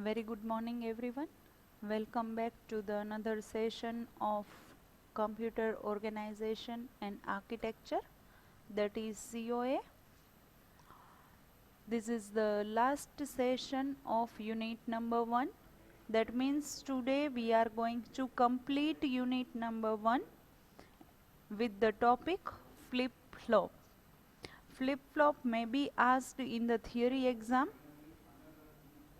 Very good morning everyone. Welcome back to the another session of Computer Organization and Architecture, that is COA. This is the last session of unit number 1. That means today we are going to complete unit number 1 with the topic flip-flop. Flip-flop may be asked in the theory exam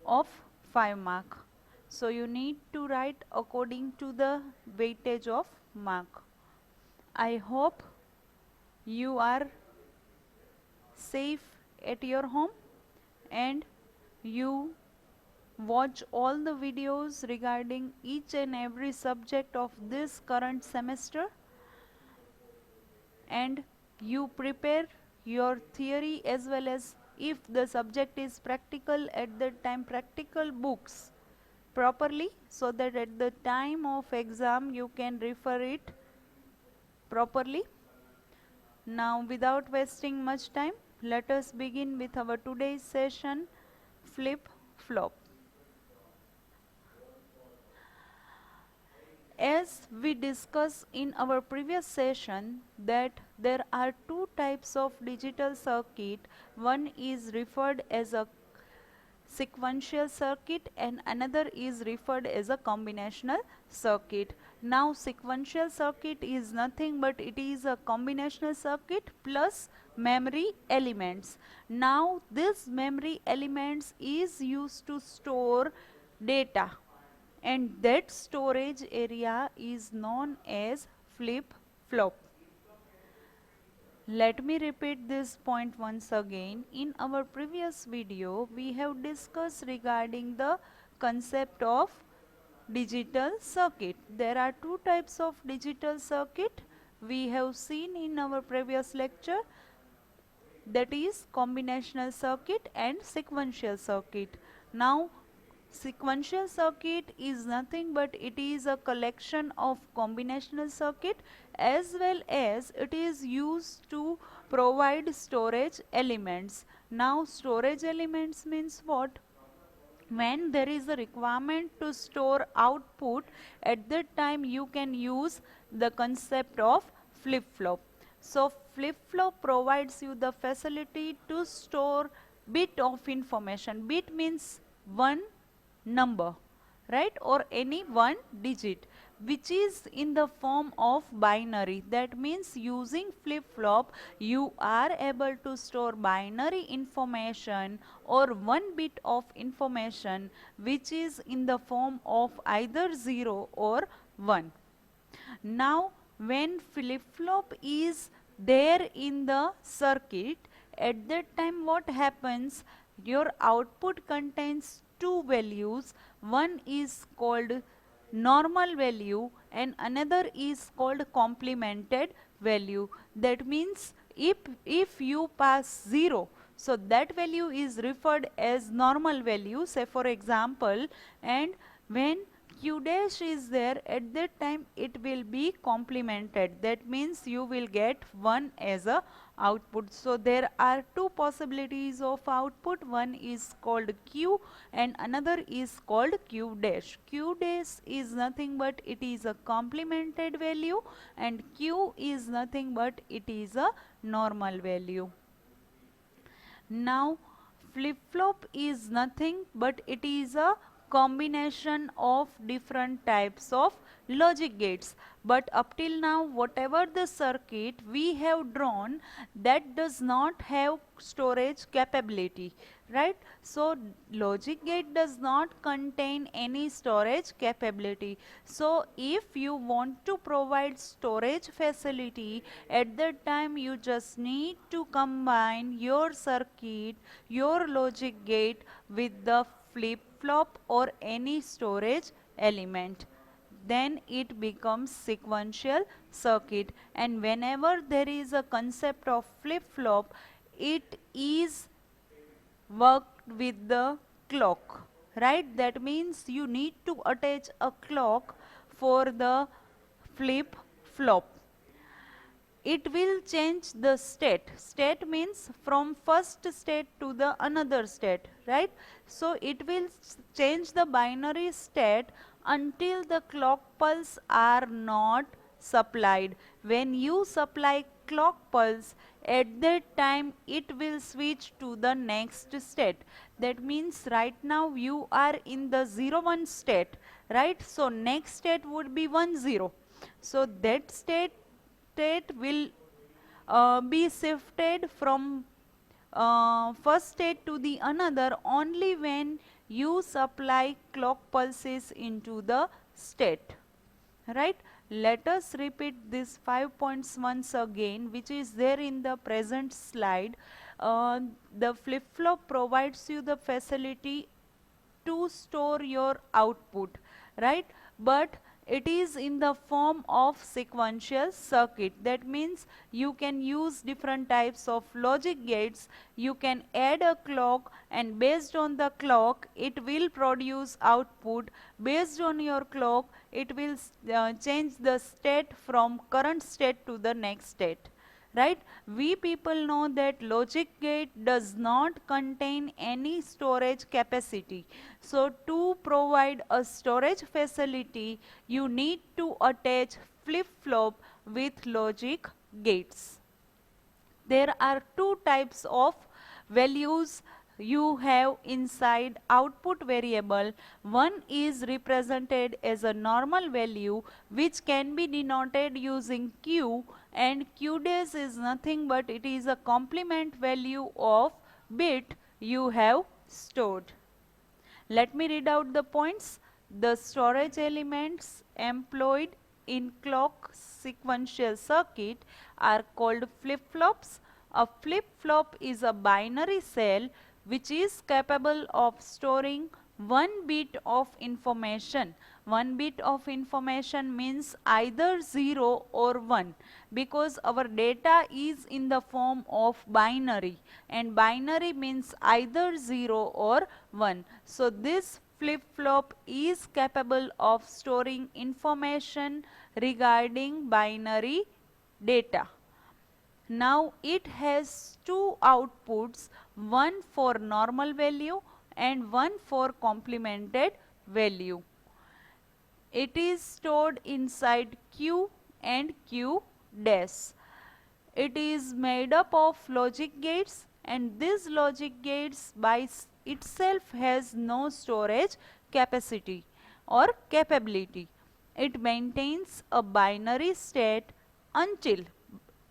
of 5 mark. So you need to write according to the weightage of mark. I hope you are safe at your home and you watch all the videos regarding each and every subject of this current semester, and you prepare your theory as well as, if the subject is practical, at that time practical books properly, so that at the time of exam you can refer it properly. Now without wasting much time, let us begin with our today's session, flip-flop. As we discussed in our previous session that there are two types of digital circuit. One is referred as a sequential circuit and another is referred as a combinational circuit. Now sequential circuit is nothing but it is a combinational circuit plus memory elements. Now this memory elements is used to store data, and that storage area is known as flip-flop. Let me repeat this point once again. In our previous video, we have discussed regarding the concept of digital circuit. There are two types of digital circuit we have seen in our previous lecture, that is combinational circuit and sequential circuit. Now sequential circuit is nothing but it is a collection of combinational circuit, as well as it is used to provide storage elements. Now storage elements means what? When there is a requirement to store output, at that time you can use the concept of flip-flop. So flip-flop provides you the facility to store bit of information. Bit means one number, right, or any one digit, which is in the form of binary. That means using flip-flop you are able to store binary information or one bit of information which is in the form of either 0 or 1. Now when flip-flop is there in the circuit, at that time what happens? Your output contains two values. One is called normal value and another is called complemented value. That means if you pass 0, so that value is referred as normal value, say for example, and when q dash is there, at that time it will be complemented. That means you will get 1 as a output. So there are two possibilities of output. One is called q and another is called q dash. Q dash is nothing but it is a complemented value and q is nothing but it is a normal value. Now flip-flop is nothing but it is a combination of different types of logic gates. But up till now whatever the circuit we have drawn, that does not have storage capability, right? So logic gate does not contain any storage capability. So if you want to provide storage facility, at that time you just need to combine your circuit, your logic gate with the flip-flop or any storage element. Then it becomes sequential circuit, and whenever there is a concept of flip-flop, it is worked with the clock, right? That means you need to attach a clock for the flip-flop. it will change the state. State means from first state to the another state, right? So it will change the binary state until the clock pulse are not supplied. When you supply clock pulse, at that time it will switch to the next state. That means right now you are in the 0 1 state, right? So next state would be 1 0. So that state will be shifted from first state to the another only when you supply clock pulses into the state, right? Let us repeat these 5 points once again, which is there in the present slide. The flip-flop provides you the facility to store your output, right? But it is in the form of sequential circuit. That means you can use different types of logic gates. You can add a clock, and based on the clock it will produce output. Based on your clock it will change the state from current state to the next state, right? We people know that logic gate does not contain any storage capacity. So to provide a storage facility, you need to attach flip-flop with logic gates. There are two types of values you have inside output variable. One is represented as a normal value, which can be denoted using Q, and Q dash is nothing but it is a complement value of bit you have stored. Let me read out the points. The storage elements employed in clock sequential circuit are called flip-flops. A flip-flop is a binary cell which is capable of storing one bit of information. One bit of information means either 0 or 1, because our data is in the form of binary, and binary means either 0 or 1. So this flip-flop is capable of storing information regarding binary data. Now it has two outputs, one for normal value and one for complemented value. It is stored inside Q and Q dash. It is made up of logic gates, and these logic gates by itself has no storage capacity or capability. It maintains a binary state until.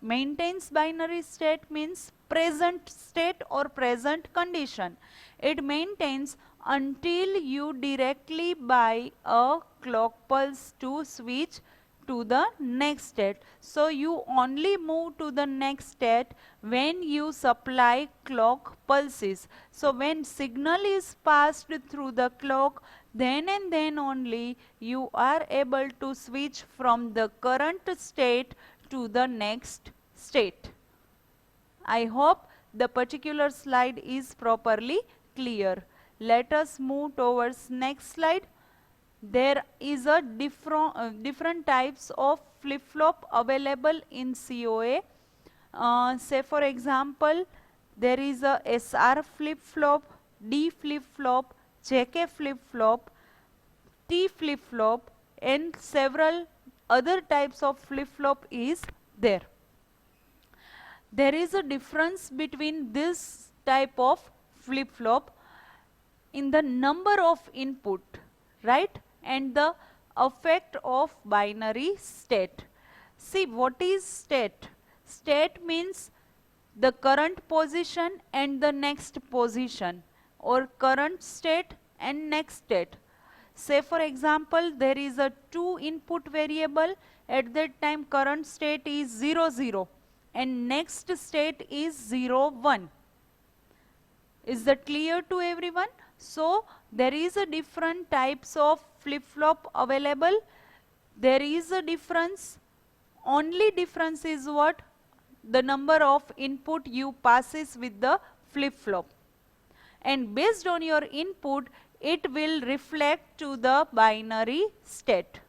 Maintains binary state means present state or present condition. It maintains until you directly buy a clock pulse to switch to the next state. So you only move to the next state when you supply clock pulses. So when signal is passed through the clock, then and then only you are able to switch from the current state to the next state. I hope the particular slide is properly clear. Let us move towards next slide. There is a different types of flip-flop available in COA. Say for example, there is a SR flip-flop, D flip-flop, JK flip-flop, T flip-flop, and several other types of flip-flop is there. There is a difference between this type of flip-flop in the number of input, right, and the effect of binary state. See, what is state? State means the current position and the next position, or current state and next state. Say for example, there is a 2 input variable. At that time current state is 0 0 and next state is 0 1. Is that clear to everyone? So there is a different types of flip-flop available. There is a difference. Only difference is what? The number of input you passes with the flip-flop. And based on your input, it will reflect to the binary state.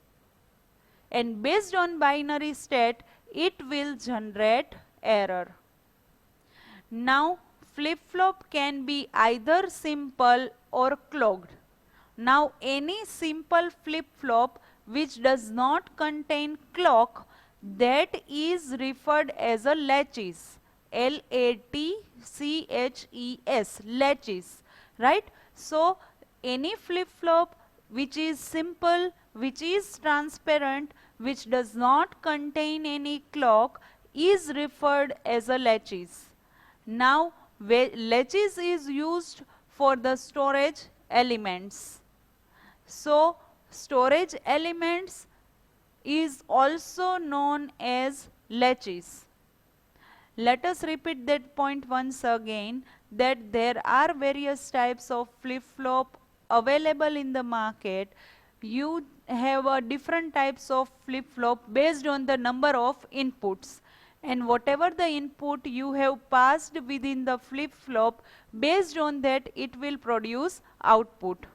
And based on binary state, it will generate error. Now flip-flop can be either simple or clocked. Now any simple flip-flop which does not contain clock, that is referred as a latches. L-A-T-C-H-E-S, latches, right? So any flip-flop which is simple, which is transparent, which does not contain any clock is referred as a latches. Now latches is used for the storage elements. So storage elements is also known as latches. Let us repeat that point once again, that there are various types of flip-flop available in the market. You have different types of flip-flop based on the number of inputs, and whatever the input you have passed within the flip-flop, based on that it will produce output.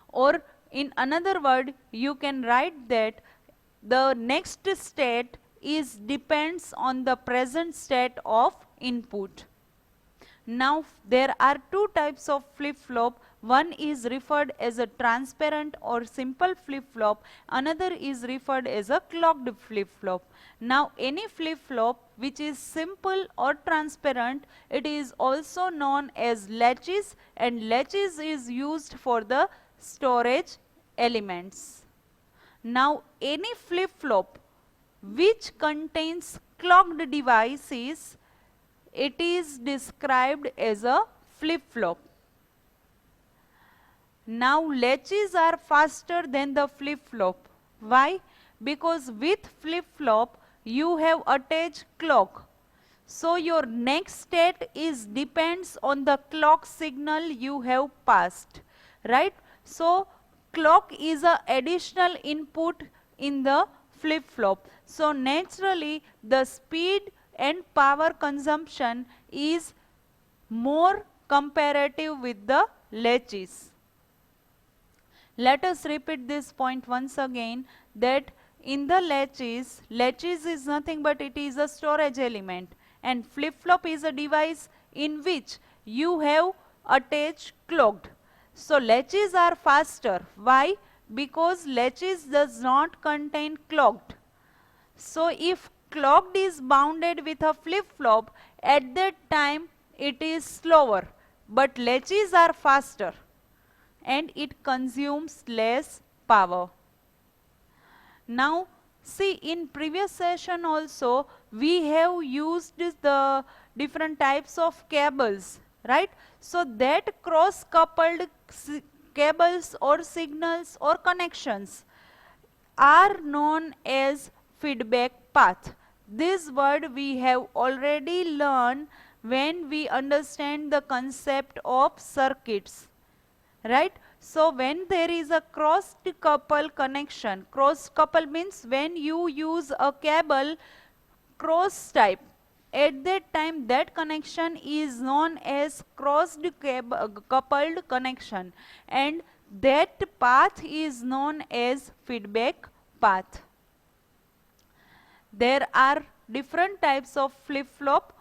Or in another word, you can write that the next state is depends on the present state of input. Now there are two types of flip-flop. One is referred as a transparent or simple flip-flop. Another is referred as a clocked flip-flop. Now any flip-flop which is simple or transparent, it is also known as latches, and latches is used for the storage elements. Now any flip-flop which contains clocked devices, it is described as a flip-flop. Now latches are faster than the flip-flop. Why? Because with flip-flop you have attached clock. So your next state is depends on the clock signal you have passed, right? So clock is a additional input in the flip-flop. So naturally the speed and power consumption is more comparative with the latches. Let us repeat this point once again, that in the latches, latches is nothing but it is a storage element, and flip-flop is a device in which you have attached clocked. So latches are faster. Why? Because latches does not contain clocked. So if clocked is bounded with a flip-flop, at that time it is slower, but latches are faster and it consumes less power. Now see, in previous session also we have used the different types of cables, right? So that cross coupled cables or signals or connections are known as feedback path. This word we have already learned when we understand the concept of circuits, right? So when there is a cross couple connection, cross couple means when you use a cable cross type, at that time that connection is known as crossed coupled connection, and that path is known as feedback path. There are different types of flip-flop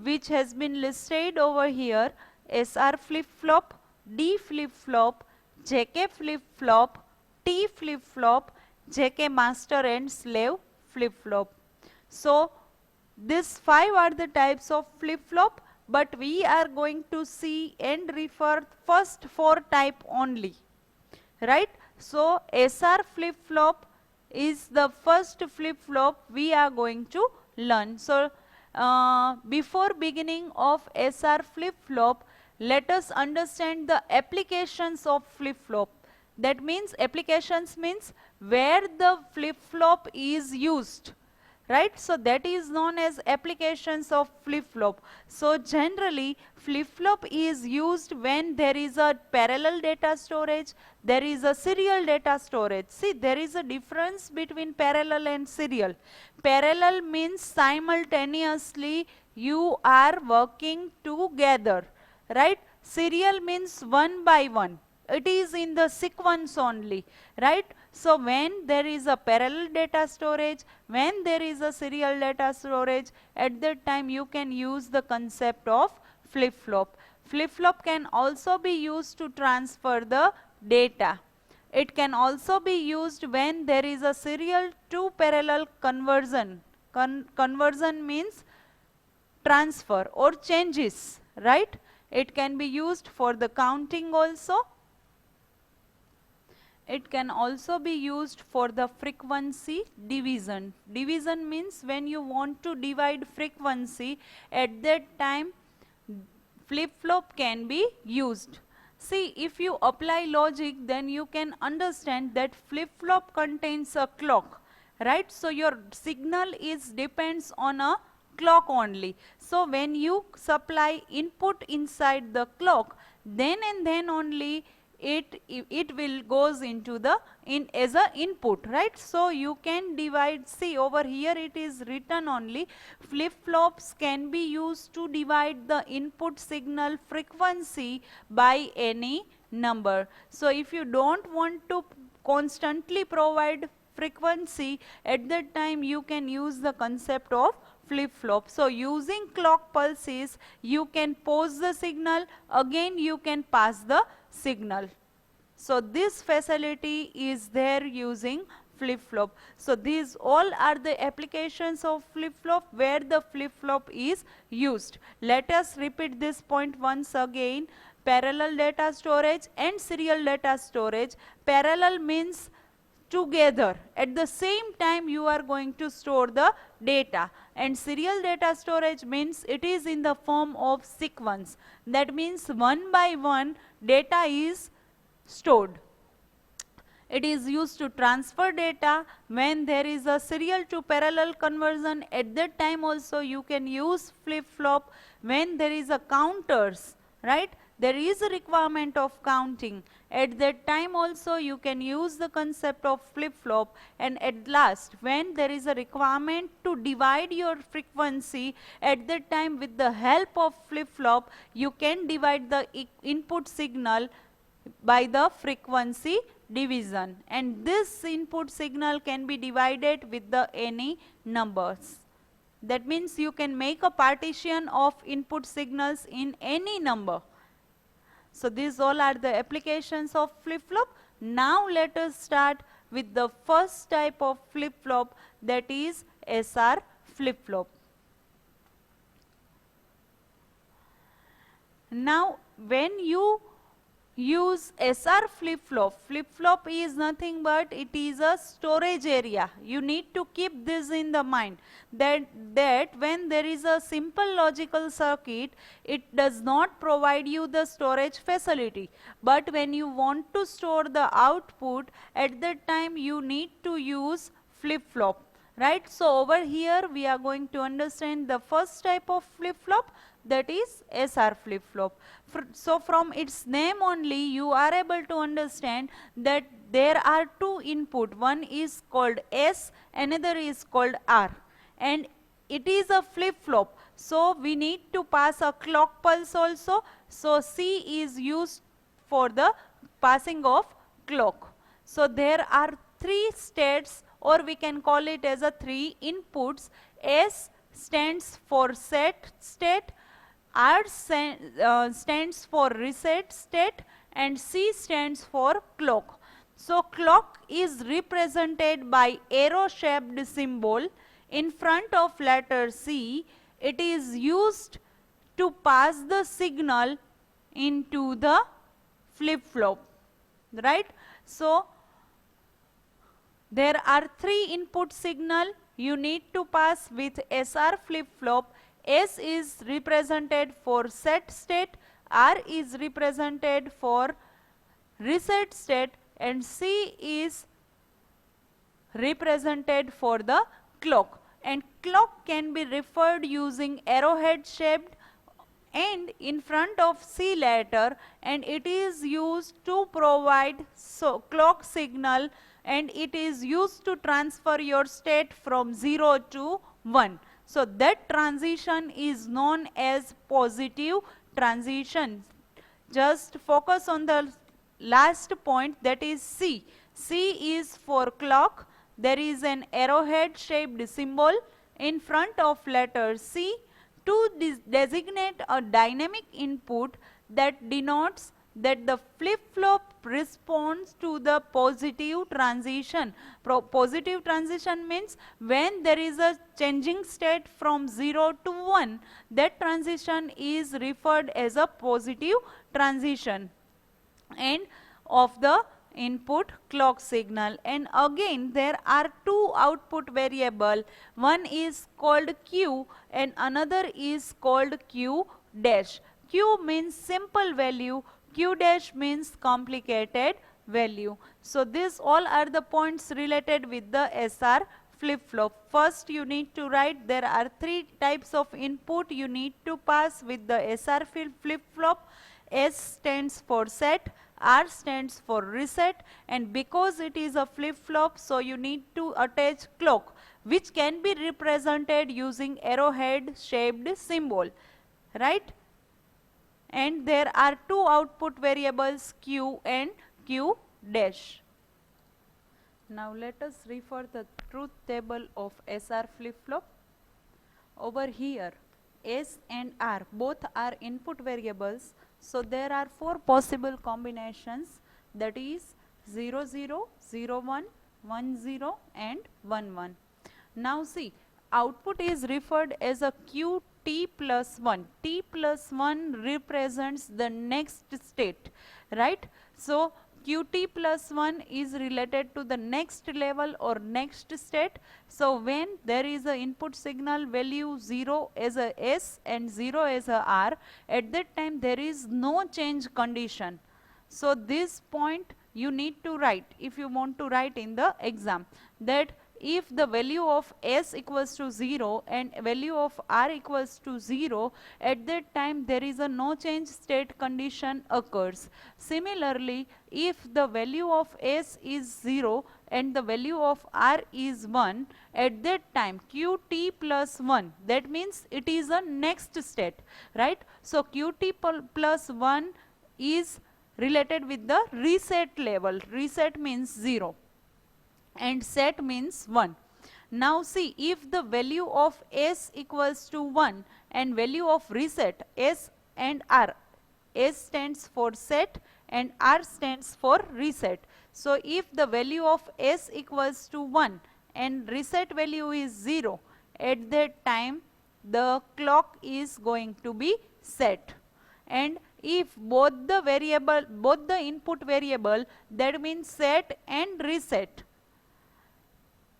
which has been listed over here: SR flip-flop, D flip-flop, JK flip-flop, T flip-flop, JK master and slave flip-flop. So these 5 are the types of flip-flop, but we are going to see and refer first 4 type only, right? So SR flip-flop is the first flip-flop we are going to learn. So before beginning of SR flip-flop, let us understand the applications of flip-flop. That means applications means where the flip-flop is used, right? So that is known as applications of flip-flop. So generally flip-flop is used when there is a parallel data storage, there is a serial data storage. See, there is a difference between parallel and serial. Parallel means simultaneously you are working together, right? Serial means one by one. It is in the sequence only, right? So when there is a parallel data storage, when there is a serial data storage, at that time you can use the concept of flip-flop. Flip-flop can also be used to transfer the data. It can also be used when there is a serial to parallel conversion. Conversion means transfer or changes, right? It can be used for the counting also. It can also be used for the frequency division. Division means when you want to divide frequency, at that time flip-flop can be used. See, if you apply logic, then you can understand that flip-flop contains a clock, right? So your signal is depends on a clock only. So when you supply input inside the clock, then and then only it will goes into the as a input, right? So you can divide. See, over here it is written only flip-flops can be used to divide the input signal frequency by any number. So if you don't want to constantly provide frequency, at that time you can use the concept of flip-flop. So using clock pulses, you can pause the signal, again you can pass the signal. So this facility is there using flip-flop. So these all are the applications of flip-flop where the flip-flop is used. Let us repeat this point once again. Parallel data storage and serial data storage. Parallel means together at the same time you are going to store the data, and serial data storage means it is in the form of sequence. That means one by one data is stored. It is used to transfer data. When there is a serial to parallel conversion, at that time also you can use flip-flop. When there is a counters, right, there is a requirement of counting, at that time also you can use the concept of flip-flop. And at last, when there is a requirement to divide your frequency, at that time with the help of flip-flop you can divide the input signal by the frequency division, and this input signal can be divided with the any numbers. That means you can make a partition of input signals in any number. So these all are the applications of flip-flop. Now let us start with the first type of flip-flop, that is SR flip-flop. Now when you use SR flip-flop, flip-flop is nothing but it is a storage area. You need to keep this in the mind that when there is a simple logical circuit, it does not provide you the storage facility. But when you want to store the output, at that time you need to use flip-flop, right? So over here we are going to understand the first type of flip-flop, that is SR flip-flop. So from its name only you are able to understand that there are two input, one is called S, another is called R, and it is a flip-flop. So we need to pass a clock pulse also. So C is used for the passing of clock. So there are three states, or we can call it as a three inputs. S stands for set state, R stands for reset state, and C stands for clock. So clock is represented by arrow shaped symbol in front of letter C. It is used to pass the signal into the flip-flop, right? So there are three input signal you need to pass with SR flip-flop. S is represented for set state, R is represented for reset state, and C is represented for the clock. And clock can be referred using arrowhead shaped and in front of C letter, and it is used to provide clock signal, and it is used to transfer your state from 0 to 1. So that transition is known as positive transition. Just focus on the last point, that is C. C is for clock. There is an arrowhead shaped symbol in front of letter C to designate a dynamic input that denotes that the flip-flop responds to the positive transition. Positive transition means when there is a changing state from 0 to 1, that transition is referred as a positive transition and of the input clock signal. And again there are two output variable, one is called Q and another is called Q dash. Q means simple value, Q dash means complicated value. So these all are the points related with the SR flip-flop. First you need to write there are three types of input you need to pass with the SR flip-flop. S stands for set, R stands for reset, and because it is a flip-flop, so you need to attach clock, which can be represented using arrowhead shaped symbol, right? And there are two output variables Q and Q dash. Now let us refer the truth table of SR flip-flop. Over here, S and R both are input variables, so there are four possible combinations, that is 0 0, 0 1, 1 0 and 1 1. Now see, output is referred as a Qt plus 1. T plus 1 represents the next state, right? So Qt plus 1 is related to the next level or next state. So when there is a input signal value 0 as a S and 0 as a R, at that time there is no change condition. So this point you need to write if you want to write in the exam, that if the value of S equals to 0 and value of R equals to 0, at that time there is a no change state condition occurs. Similarly, if the value of S is 0 and the value of R is 1, at that time Qt plus 1, that means it is a next state, right? So Qt plus 1 is related with the reset level. Reset means 0 and set means 1. Now see, if the value of S equals to 1 and value of reset, S and R, S stands for set and R stands for reset. So if the value of S equals to 1 and reset value is 0, at that time the clock is going to be set. And if both the input variable, that means set and reset,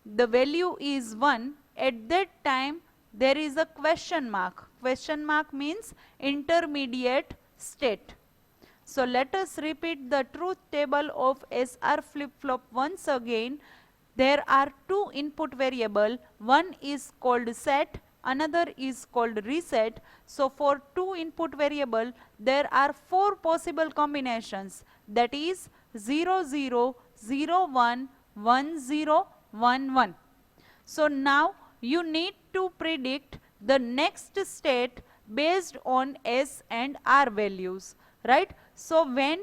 the value is 1, at that time there is a question mark. Question mark means intermediate state. So let us repeat the truth table of SR flip-flop once again. There are two input variable, one is called set, another is called reset. So for two input variable there are four possible combinations, that is 0 0, 0 1, 1 0, 1 1. So now you need to predict the next state based on S and R values, right? So when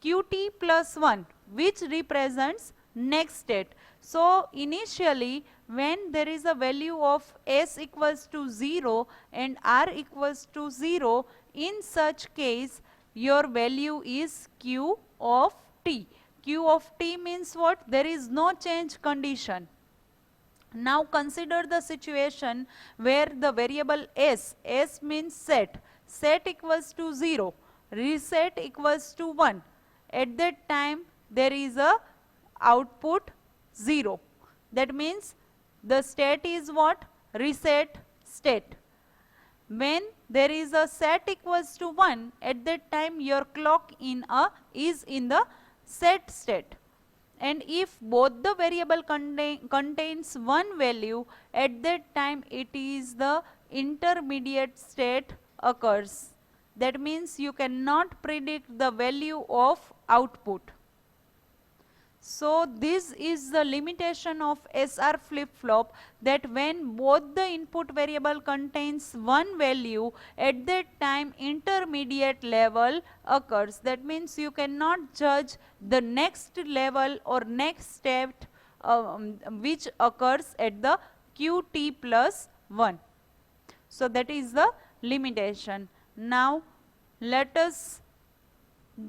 Qt plus 1, which represents next state. So initially when there is a value of S equals to 0 and R equals to 0, in such case your value is Q of t. Q of t means what? There is no change condition. Now consider the situation where the variable S means set, set equals to 0, reset equals to 1. At that time there is a output 0. That means the state is what? Reset state. When there is a set equals to 1, at that time your clock is in the set state. And if both the variable contains one value, at that time it is the intermediate state occurs. That means you cannot predict the value of output. So this is the limitation of SR flip-flop, that when both the input variable contains one value, at that time intermediate level occurs. That means you cannot judge the next level or next step which occurs at the Qt plus 1. So that is the limitation. Now let us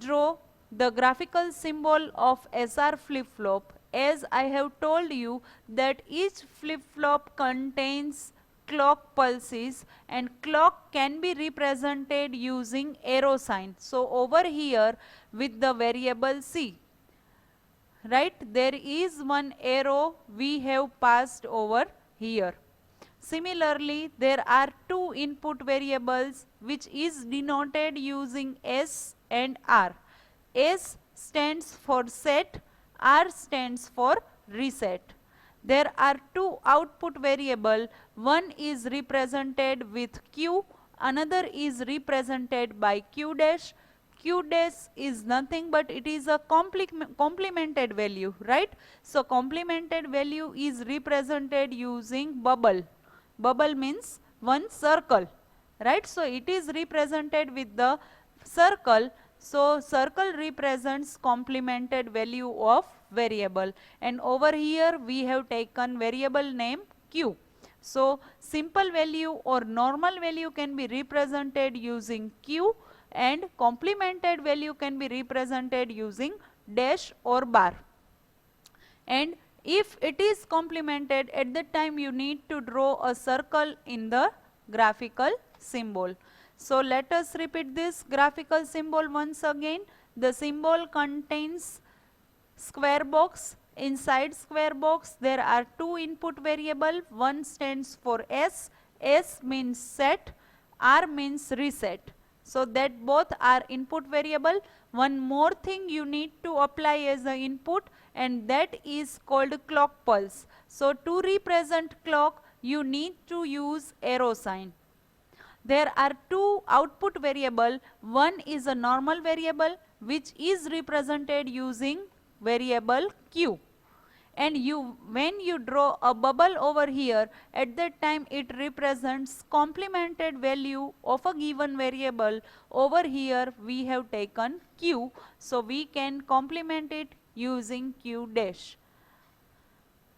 draw the graphical symbol of SR flip-flop. As I have told you that each flip-flop contains clock pulses, and clock can be represented using arrow sign. So over here with the variable C, right, there is one arrow we have passed over here. Similarly, there are two input variables which is denoted using S and R. S stands for set, R stands for reset. There are two output variable, one is represented with Q, another is represented by Q dash. Q dash is nothing but it is a complemented value, right? So complemented value is represented using bubble. Bubble means one circle, right? So it is represented with the circle. So circle represents complemented value of variable, and over here we have taken variable name Q. So simple value or normal value can be represented using Q, and complemented value can be represented using dash or bar. And if it is complemented, at that time you need to draw a circle in the graphical symbol. So let us repeat this graphical symbol once again. The symbol contains square box. Inside square box there are two input variable. One stands for S. S means set, R means reset. So that both are input variable. One more thing you need to apply as the input, and that is called clock pulse. So to represent clock you need to use arrow sign. There are two output variable. One is a normal variable which is represented using variable Q, and when you draw a bubble over here, at that time it represents complemented value of a given variable. Over here we have taken Q, so we can complement it using Q dash.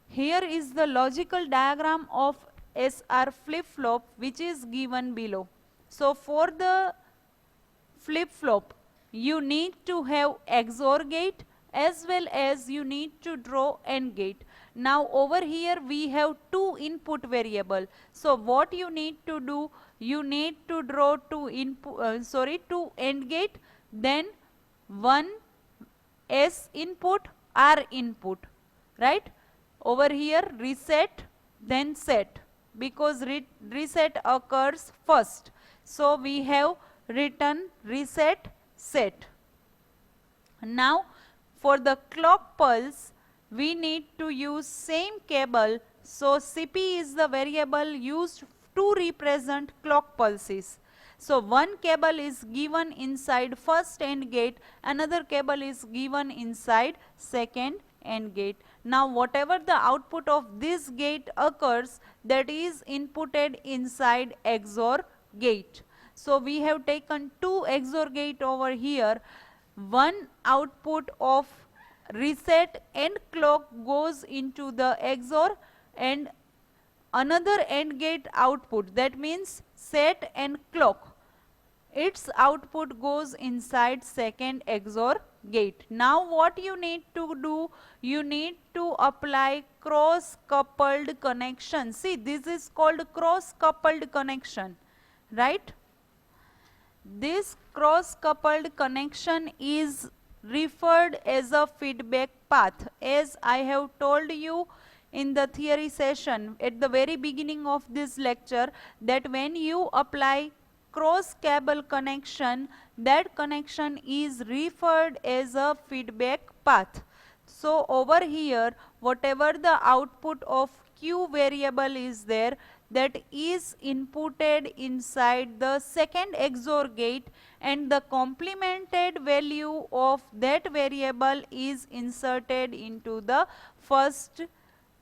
Here is the logical diagram of SR flip-flop which is given below. So for the flip-flop you need to have XOR gate as well as you need to draw AND gate. Now over here we have two input variable. So what you need to do, you need to draw two AND gate, then one S input, R input, right? Over here reset, then set, because reset occurs first. So we have written reset, set. Now for the clock pulse we need to use same cable. So CP is the variable used to represent clock pulses. So one cable is given inside first AND gate, another cable is given inside second AND gate. Now whatever the output of this gate occurs, that is inputted inside XOR gate. So we have taken two XOR gate over here. One output of reset and clock goes into the XOR, and another AND gate output, that means set and clock, its output goes inside second XOR gate. Now what you need to do, you need to apply cross coupled connection. See, this is called cross coupled connection, right? This cross coupled connection is referred as a feedback path. As I have told you in the theory session at the very beginning of this lecture, that when you apply cross cable connection, that connection is referred as a feedback path. So over here whatever the output of Q variable is there, that is inputted inside the second XOR gate, and the complemented value of that variable is inserted into the first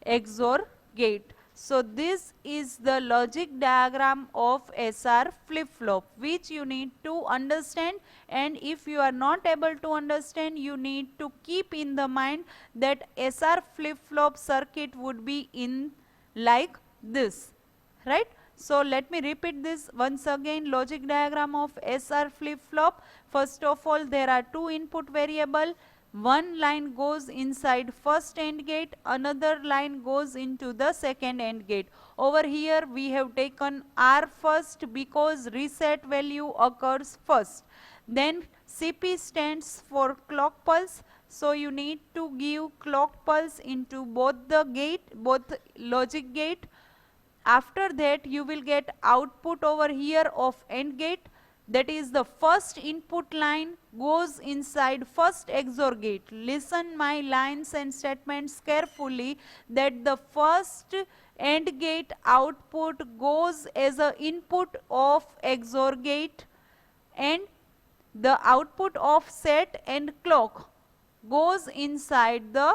XOR gate. So this is the logic diagram of SR flip-flop, which you need to understand, and if you are not able to understand, you need to keep in the mind that SR flip-flop circuit would be in like this, right? So let me repeat this once again. Logic diagram of SR flip-flop. First of all, there are two input variable. One line goes inside first AND gate, another line goes into the second AND gate. Over here we have taken R first because reset value occurs first. Then CP stands for clock pulse. So you need to give clock pulse into both the gate, both logic gate. After that you will get output over here of AND gate. That is the first input line goes inside first XOR gate. Listen my lines and statements carefully, that the first AND gate output goes as a input of XOR gate, and the output of set and clock goes inside the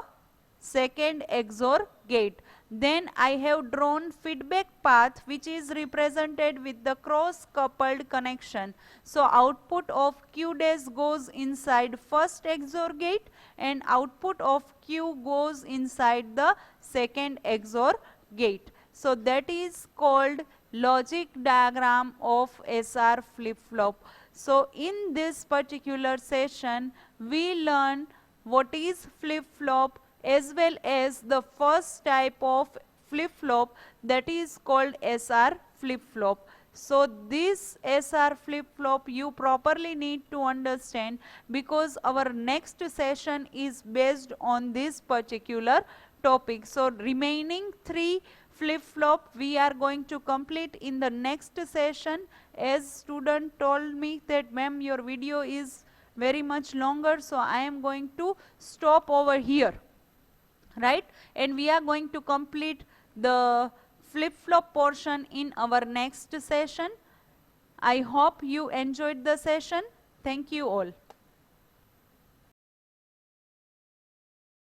second XOR gate. Then I have drawn feedback path, which is represented with the cross coupled connection. So output of Q dash goes inside first XOR gate, and output of Q goes inside the second XOR gate. So that is called logic diagram of SR flip-flop. So in this particular session we learn what is flip-flop, as well as the first type of flip-flop, that is called SR flip-flop. So this SR flip-flop you properly need to understand, because our next session is based on this particular topic. So remaining 3 flip-flop we are going to complete in the next session. As student told me that ma'am, your video is very much longer, so I am going to stop over here, right? And we are going to complete the flip-flop portion in our next session. I hope you enjoyed the session. Thank you all.